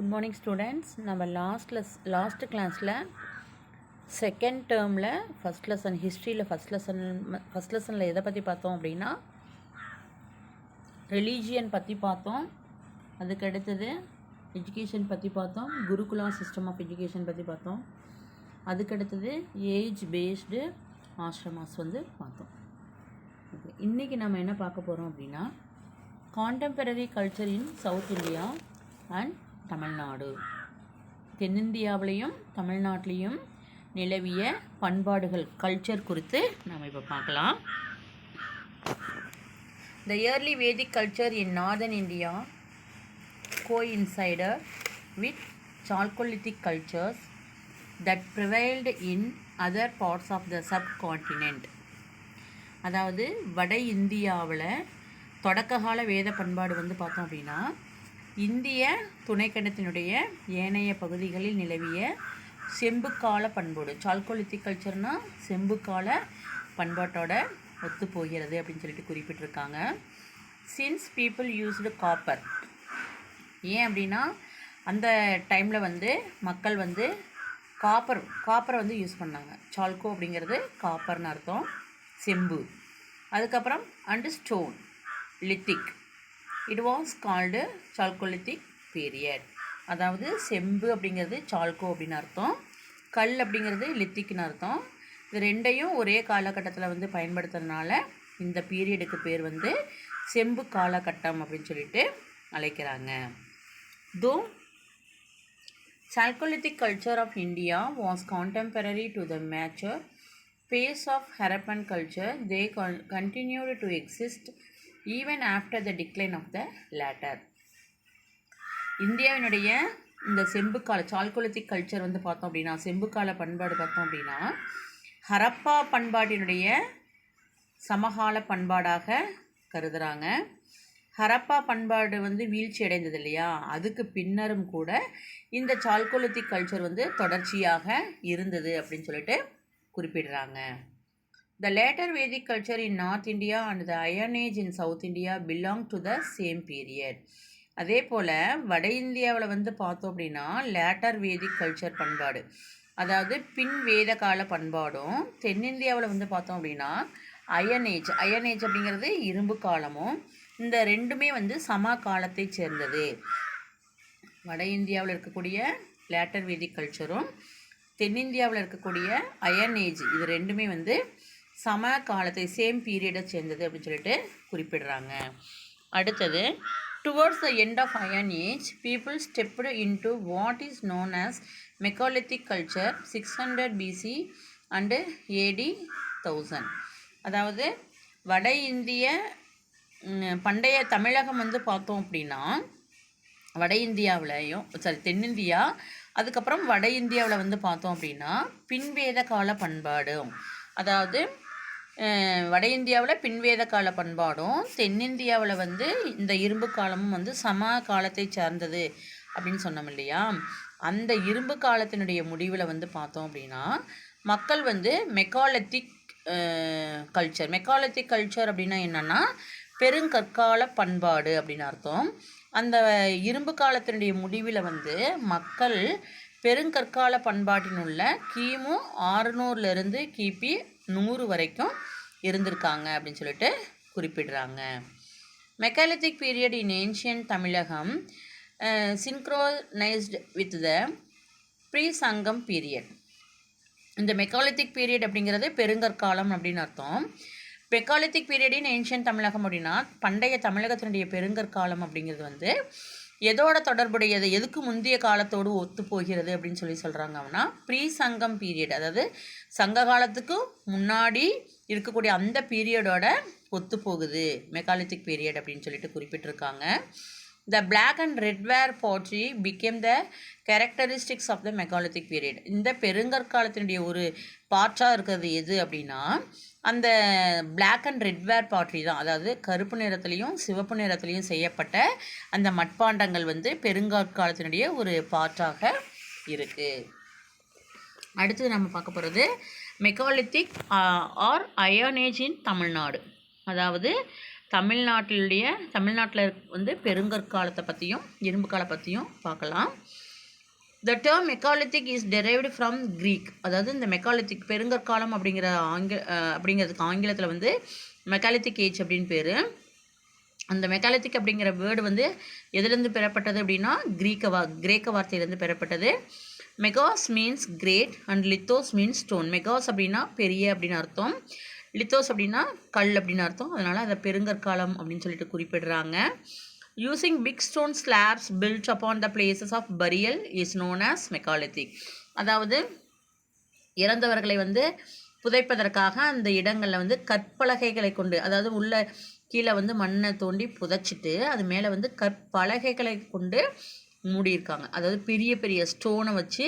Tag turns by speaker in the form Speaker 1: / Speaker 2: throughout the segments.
Speaker 1: Good morning students. நம்ம last கிளாஸில் second டேர்மில் ஃபஸ்ட் லெசன் ஹிஸ்ட்ரியில் ஃபஸ்ட் லெசனில் எதை பற்றி பார்த்தோம் அப்படின்னா ரிலீஜியன் பற்றி பார்த்தோம். அதுக்கு அடுத்தது எஜுகேஷன் பற்றி பார்த்தோம். குருகுலா சிஸ்டம் ஆஃப் எஜுகேஷன் பற்றி பார்த்தோம். அதுக்கு அடுத்தது ஏஜ் பேஸ்டு ஆஷ்ரமாஸ் பார்த்தோம். ஓகே, இன்றைக்கி நம்ம என்ன பார்க்க போகிறோம் அப்படின்னா contemporary culture in south India and Tamil Nadu. தென்னிந்தியாவிலையும் தமிழ்நாட்டிலையும் நிலவிய பண்பாடுகள் கல்ச்சர் குறித்து நாம் இப்போ பார்க்கலாம். The early Vedic culture in northern India coincided with Chalcolithic cultures that prevailed in other parts of the subcontinent. அதாவது வட இந்தியாவில் தொடக்ககால வேத பண்பாடு பார்த்தோம் அப்படின்னா இந்திய துணைக்கண்டத்தினுடைய ஏனைய பகுதிகளில் நிலவிய செம்புக்கால பண்பாடு, சால்கோலித்திக் கல்ச்சர்னால் செம்புக்கால பண்பாட்டோட ஒத்து போகிறது அப்படின்னு சொல்லிட்டு குறிப்பிட்டிருக்காங்க. சின்ஸ் பீப்புள் யூஸ்டு காப்பர், ஏன் அப்படின்னா அந்த டைமில் மக்கள் காப்பரை யூஸ் பண்ணாங்க. சால்கோ அப்படிங்கிறது காப்பர்னு அர்த்தம், செம்பு. அதுக்கப்புறம் and stone, lithic. It was called chalcolithic period. அதாவது செம்பு அப்படிங்கிறது சால்கோ அப்படின்னு அர்த்தம், கல் அப்படிங்கிறது லித்திக்னு அர்த்தம். இது ரெண்டையும் ஒரே காலகட்டத்தில் பயன்படுத்துறதுனால இந்த பீரியடுக்கு பேர் செம்பு காலகட்டம் அப்படின்னு சொல்லிட்டு அழைக்கிறாங்க. தோ Chalcolithic culture of India was contemporary to the mature phase of Harappan culture. They continued to exist even after the decline of the latter. இந்தியாவினுடைய இந்த செம்புக்கால சால்கோலித்திக் கல்ச்சர் பார்த்தோம் அப்படின்னா, செம்புக்கால பண்பாடு பார்த்தோம் அப்படின்னா ஹரப்பா பண்பாட்டினுடைய சமகால பண்பாடாக கருதுகிறாங்க. ஹரப்பா பண்பாடு வீழ்ச்சி அடைந்தது இல்லையா, அதுக்கு பின்னரும் கூட இந்த சால்கோலித்திக் கல்ச்சர் தொடர்ச்சியாக இருந்தது அப்படின்னு சொல்லிட்டு குறிப்பிடுறாங்க. The later Vedic culture in North India and the Iron Age in South India belong to the same period. அதே போல் வட இந்தியாவில் பார்த்தோம் அப்படின்னா லேட்டர் வேதிக் கல்ச்சர் பண்பாடு, அதாவது பின் வேத கால பண்பாடும், தென்னிந்தியாவில் பார்த்தோம் அப்படின்னா அயன் ஏஜ் அப்படிங்கிறது இரும்பு காலமும், இந்த ரெண்டுமே சம காலத்தை சேர்ந்தது. வட இந்தியாவில் இருக்கக்கூடிய லேட்டர் வேதிக் கல்ச்சரும் தென்னிந்தியாவில் இருக்கக்கூடிய அயன் ஏஜ், இது ரெண்டுமே சம காலத்தை சேம் பீரியடை சேர்ந்தது அப்படின்னு சொல்லிட்டு குறிப்பிடுறாங்க. அடுத்தது, towards the end of iron age people stepped into what is known as megalithic culture 600 BC and AD 1000. அதாவது வட இந்திய பண்டைய தமிழகம் பார்த்தோம் அப்படின்னா வட இந்தியாவிலையும் தென்னிந்தியா, அதுக்கப்புறம் வட இந்தியாவில் பார்த்தோம் அப்படின்னா பின்வேத கால பண்பாடும், அதாவது வட இந்தியாவில் பின்வேத கால பண்பாடும் தென்னிந்தியாவில் இந்த இரும்பு காலமும் சம காலத்தை சார்ந்தது அப்படின்னு சொன்னோம் இல்லையா. அந்த இரும்பு காலத்தினுடைய முடிவில் பார்த்தோம் அப்படின்னா மக்கள் மெக்காலித்திக் கல்ச்சர் அப்படின்னா என்னென்னா பெருங்கற்கால பண்பாடு அப்படின்னு அர்த்தம். அந்த இரும்பு காலத்தினுடைய முடிவில் மக்கள் பெருங்கற்கால பண்பாட்டினுள்ள கிமு 600 கிபி 100 வரைக்கும் இருந்திருக்காங்க அப்படின்னு சொல்லிட்டு குறிப்பிடுறாங்க. Megalithic period in ancient Tamilakam synchronised with the pre Sangam period. இந்த மெக்காலித்திக் பீரியட் அப்படிங்கிறது பெருங்கற்காலம் அப்படின்னு அர்த்தம். Megalithic period in ancient Tamilakam அப்படின்னா பண்டைய தமிழகத்தினுடைய பெருங்கற்காலம் அப்படிங்கிறது எதோட தொடர்புடையது, எதுக்கு முந்தைய காலத்தோடு ஒத்து போகிறது அப்படின்னு சொல்கிறாங்க அப்படின்னா ப்ரீ சங்கம் பீரியட், அதாவது சங்க காலத்துக்கு முன்னாடி இருக்கக்கூடிய அந்த பீரியடோட ஒத்து போகுது மெக்காலித்திக் பீரியட் அப்படின்னு சொல்லிட்டு குறிப்பிட்டிருக்காங்க. The black and red ware pottery became the characteristics of the megalithic period. இந்த பெருங்கற்காலத்தினுடைய ஒரு பாட்டாக இருக்கிறது எது அப்படின்னா அந்த black and red ware pottery தான். அதாவது கருப்பு நிறத்துலையும் சிவப்பு நிறத்துலையும் செய்யப்பட்ட அந்த மட்பாண்டங்கள் பெருங்கற்காலத்தினுடைய ஒரு பாட்டாக இருக்குது. அடுத்தது நம்ம பார்க்க போகிறது மெக்காலித்திக் ஆர் அயன் ஏஜ் இன் தமிழ்நாடு. அதாவது தமிழ்நாட்டில் வந்து பெருங்கற்காலத்தை பற்றியும் இரும்பு காலை பற்றியும் பார்க்கலாம். The term megalithic is derived from Greek. அதாவது இந்த மெக்காலித்திக் பெருங்கற்காலம் அப்படிங்கிறதுக்கு ஆங்கிலத்தில் வந்து மெக்காலித்திக் ஏஜ் அப்படின்னு பேர். அந்த மெக்காலித்திக் அப்படிங்கிற வேர்டு வந்து எதுலேருந்து பெறப்பட்டது அப்படின்னா கிரேக்க வார்த்தையிலேருந்து பெறப்பட்டது. Megas means great and lithos means stone. Megas அப்படின்னா பெரிய அப்படின்னு அர்த்தம், லித்தோஸ் அப்படின்னா கல் அப்படின்னு அர்த்தம். அதனால் அதை பெருங்கற்காலம் அப்படின்னு சொல்லிட்டு குறிப்பிடுறாங்க. Using big stone slabs built upon the places of burial is known as megalithic. அதாவது இறந்தவர்களை வந்து புதைப்பதற்காக அந்த இடங்களில் வந்து கற்பலகைகளை கொண்டு, அதாவது உள்ள கீழே வந்து மண்ணை தோண்டி புதைச்சிட்டு அது மேலே வந்து கற்பலகைகளை கொண்டு மூடியிருக்காங்க. அதாவது பெரிய பெரிய ஸ்டோனை வச்சு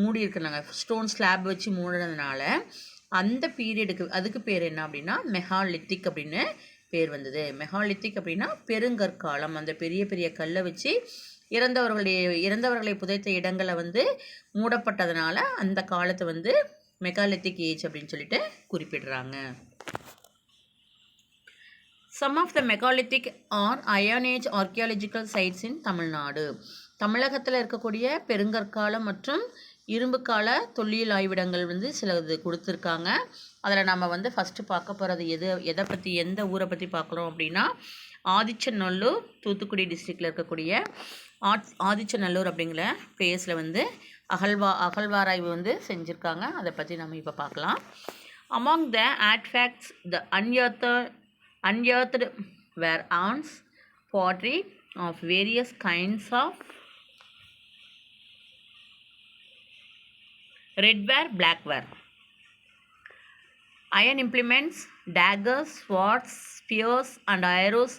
Speaker 1: மூடியிருக்கிறாங்க. ஸ்டோன் ஸ்லாப் வச்சு மூடினதுனால அந்த பீரியடுக்கு அதுக்கு பேர் என்ன அப்படின்னா மெகாலித்திக் அப்படின்னு பேர் வந்தது. மெகாலித்திக் அப்படின்னா பெருங்கற்காலம். அந்த பெரிய பெரிய கல்லை வச்சு இறந்தவர்களை புதைத்த இடங்களை வந்து மூடப்பட்டதுனால அந்த காலத்தை வந்து மெகாலித்திக் ஏஜ் அப்படின்னு சொல்லிட்டு குறிப்பிடுறாங்க. Some of the megalithic or Iron Age archaeological sites in Tamil Nadu. தமிழகத்தில் இருக்கக்கூடிய பெருங்கற்காலம் மற்றும் இரும்பு கால தொல்லியல் ஆய்விடங்கள் வந்து சிலது கொடுத்துருக்காங்க. அதில் நம்ம வந்து ஃபஸ்ட்டு பார்க்க போகிறது எதை பற்றி, எந்த ஊரை பற்றி பார்க்குறோம் அப்படின்னா ஆதிச்சநல்லூர், தூத்துக்குடி டிஸ்ட்ரிக்டில் இருக்கக்கூடிய ஆதிச்சநல்லூர் அப்படிங்கிற பிளேஸில் வந்து அகழ்வாராய்வு வந்து செஞ்சுருக்காங்க. அதை பற்றி நம்ம இப்போ பார்க்கலாம். Among the artifacts the unearthed were urns, pottery of various kinds of redware, blackware, iron implements, daggers, swords, spears and arrows,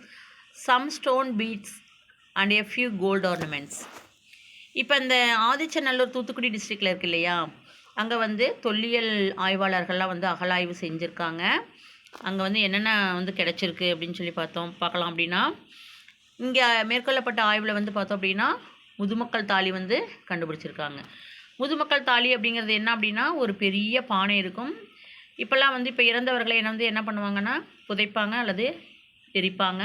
Speaker 1: some stone beads and a few gold ornaments. இப்போ இந்த ஆதிச்சநல்லூர் தூத்துக்குடி டிஸ்ட்ரிக்டில் இருக்கு இல்லையா, அங்கே வந்து தொல்லியல் ஆய்வாளர்கள்லாம் வந்து அகழாய்வு செஞ்சுருக்காங்க. அங்கே வந்து என்னென்ன வந்து கிடச்சிருக்கு அப்படின்னு சொல்லி பார்க்கலாம் அப்படின்னா, இங்கே மேற்கொள்ளப்பட்ட ஆய்வில் வந்து பார்த்தோம் அப்படின்னா முதுமக்கள் தாலி வந்து கண்டுபிடிச்சிருக்காங்க. முதுமக்கள் தாலி அப்படிங்கிறது என்ன அப்படின்னா ஒரு பெரிய பானை இருக்கும். இப்போல்லாம் வந்து இப்போ இறந்தவர்களை என்ன பண்ணுவாங்கன்னா புதைப்பாங்க அல்லது எரிப்பாங்க.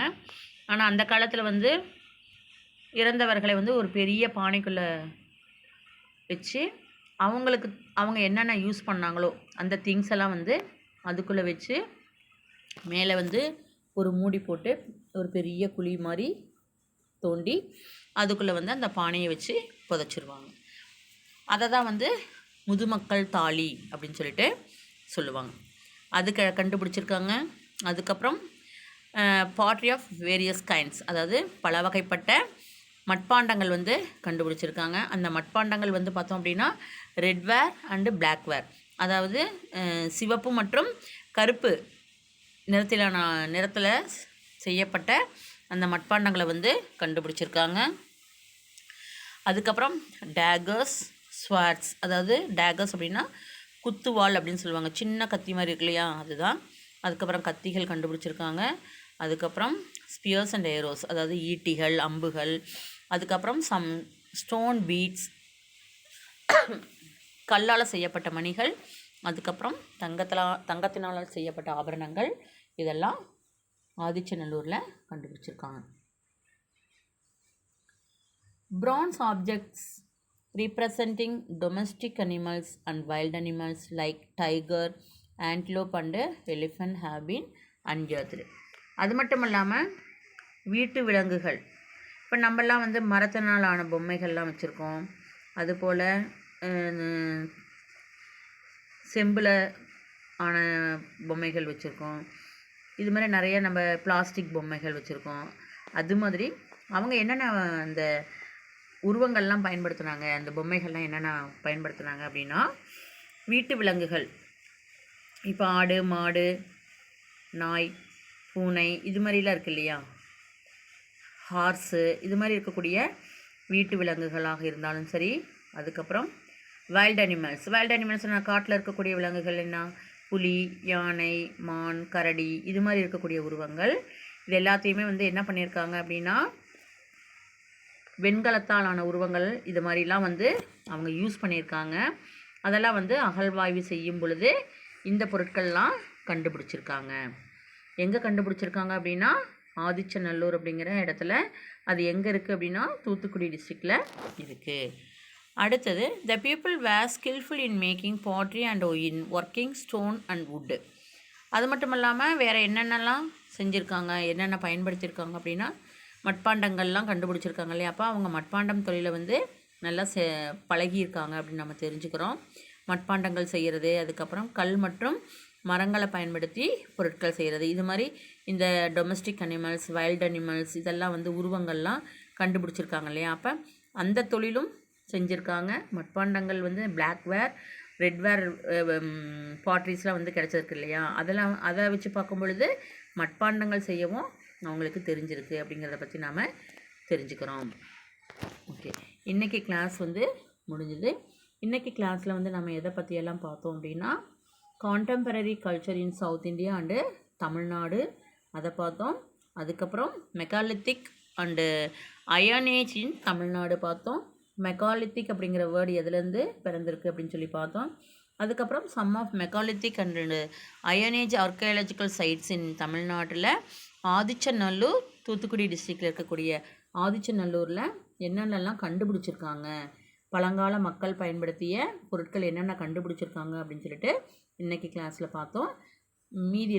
Speaker 1: ஆனால் அந்த காலத்தில் வந்து இறந்தவர்களை வந்து ஒரு பெரிய பானைக்குள்ளே வச்சு அவங்க என்னென்ன யூஸ் பண்ணாங்களோ அந்த திங்ஸ் எல்லாம் வந்து அதுக்குள்ளே வச்சு மேலே வந்து ஒரு மூடி போட்டு ஒரு பெரிய குழி மாதிரி தோண்டி அதுக்குள்ளே வந்து அந்த பானையை வச்சு புதைச்சிருவாங்க. அதை தான் வந்து முதுமக்கள் தாலி அப்படின்னு சொல்லிட்டு சொல்லுவாங்க. அது கண்டுபிடிச்சிருக்காங்க. அதுக்கப்புறம் பாட்ரி ஆஃப் வேரியஸ் கைண்ட்ஸ், அதாவது பல வகைப்பட்ட மட்பாண்டங்கள் வந்து கண்டுபிடிச்சிருக்காங்க. அந்த மட்பாண்டங்கள் வந்து பார்த்தோம் அப்படின்னா ரெட்வேர் அண்டு பிளாக்வேர், அதாவது சிவப்பு மற்றும் கருப்பு நிறத்தில் செய்யப்பட்ட அந்த மட்பாண்டங்களை வந்து கண்டுபிடிச்சிருக்காங்க. அதுக்கப்புறம் டேகர்ஸ், ஸ்வார்ட்ஸ், அதாவது டேகர்ஸ் அப்படின்னா குத்துவாள் அப்படின்னு சொல்லுவாங்க, சின்ன கத்தி மாதிரி இருக்கு இல்லையா, அதுதான். அதுக்கப்புறம் கத்திகள் கண்டுபிடிச்சிருக்காங்க. அதுக்கப்புறம் ஸ்பியர்ஸ் அண்ட் ஏரோஸ், அதாவது ஈட்டிகள், அம்புகள். அதுக்கப்புறம் சம் ஸ்டோன் பீட்ஸ், கல்லால் செய்யப்பட்ட மணிகள். அதுக்கப்புறம் தங்கத்தினால் செய்யப்பட்ட ஆபரணங்கள். இதெல்லாம் ஆதிச்சநல்லூரில் கண்டுபிடிச்சிருக்காங்க. Bronze objects representing domestic animals and wild animals like tiger, antelope and elephant have been unearthed. அது மட்டும் இல்லாமல் வீட்டு விலங்குகள், இப்போ நம்மலாம் வந்து மரத்தினால் ஆன பொம்மைகள்லாம் வச்சுருக்கோம். அதுபோல் செம்பில் ஆன பொம்மைகள் வச்சுருக்கோம். இது மாதிரி நிறைய நம்ம பிளாஸ்டிக் பொம்மைகள் வச்சுருக்கோம். அது மாதிரி அவங்க என்னென்ன அந்த உருவங்கள்லாம் பயன்படுத்துனாங்க, அந்த பொம்மைகள்லாம் என்னென்ன பயன்படுத்துனாங்க அப்படின்னா வீட்டு விலங்குகள், இப்போ ஆடு, மாடு, நாய், பூனை, இது மாதிரிலாம் இருக்கு இல்லையா, ஹார்ஸு, இது மாதிரி இருக்கக்கூடிய வீட்டு விலங்குகளாக இருந்தாலும் சரி. அதுக்கப்புறம் வைல்ட் அனிமல்ஸ்னால் காட்டில் இருக்கக்கூடிய விலங்குகள் என்ன, புலி, யானை, மான், கரடி, இது மாதிரி இருக்கக்கூடிய உருவங்கள். இது எல்லாத்தையுமே வந்து என்ன பண்ணியிருக்காங்க அப்படின்னா வெண்கலத்தால் ஆன உருவங்கள் இது மாதிரிலாம் வந்து அவங்க யூஸ் பண்ணியிருக்காங்க. அதெல்லாம் வந்து அகழ்வாய்வு செய்யும் பொழுது இந்த பொருட்கள்லாம் கண்டுபிடிச்சிருக்காங்க. எங்கே கண்டுபிடிச்சிருக்காங்க அப்படின்னா ஆதிச்சநல்லூர் அப்படிங்கிற இடத்துல. அது எங்கே இருக்குது அப்படின்னா தூத்துக்குடி டிஸ்ட்ரிக்டில் இருக்குது. அடுத்தது the people were skilful in making பாட்ரி and in working stone and wood. அது மட்டும் இல்லாமல் வேறு என்னென்னலாம் செஞ்சுருக்காங்க, என்னென்ன பயன்படுத்தியிருக்காங்க அப்படின்னா மட்பாண்டங்கள்லாம் கண்டுபிடிச்சிருக்காங்க இல்லையா. அப்போ அவங்க மட்பாண்டம் தொழிலை வந்து நல்லா பழகியிருக்காங்க அப்படின்னு நம்ம தெரிஞ்சுக்கிறோம். மட்பாண்டங்கள் செய்கிறது, அதுக்கப்புறம் கல் மற்றும் மரங்களை பயன்படுத்தி பொருட்கள் செய்கிறது, இது மாதிரி இந்த டொமஸ்டிக் அனிமல்ஸ், வைல்டு அனிமல்ஸ் இதெல்லாம் வந்து உருவங்கள்லாம் கண்டுபிடிச்சிருக்காங்க இல்லையா. அப்போ அந்த தொழிலும் செஞ்சுருக்காங்க. மட்பாண்டங்கள் வந்து பிளாக்வேர், ரெட்வேர் பாட்ரிஸ்லாம் வந்து கிடச்சிருக்கு இல்லையா. அதை வச்சு பார்க்கும் பொழுது மட்பாண்டங்கள் செய்யவும் அவங்களுக்கு தெரிஞ்சிருக்கு அப்படிங்கிறத பற்றி நாம் தெரிஞ்சுக்கிறோம். ஓகே, இன்றைக்கி கிளாஸ் வந்து முடிஞ்சுது. இன்றைக்கி கிளாஸில் வந்து நம்ம எதை பற்றியெல்லாம் பார்த்தோம் அப்படின்னா contemporary culture in south India and Tamil Nadu அதை பார்த்தோம். அதுக்கப்புறம் மெகாலித்திக் அண்டு அயர்ன் ஏஜ் இன் தமிழ்நாடு பார்த்தோம். மெகாலித்திக் அப்படிங்கிற வேர்டு எதுலேருந்து பிறந்திருக்கு அப்படின்னு சொல்லி பார்த்தோம். அதுக்கப்புறம் some of megalithic and iron age archaeological sites in தமிழ்நாட்டில் ஆதிச்சநல்லூர் தூத்துக்குடி டிஸ்ட்ரிக்டில் இருக்கக்கூடிய ஆதிச்சநல்லூரில் என்னென்னலாம் கண்டுபிடிச்சிருக்காங்க, பழங்கால மக்கள் பயன்படுத்திய பொருட்கள் என்னென்ன கண்டுபிடிச்சிருக்காங்க அப்படின்னு சொல்லிட்டு இன்றைக்கி கிளாஸில் பார்த்தோம். மீதி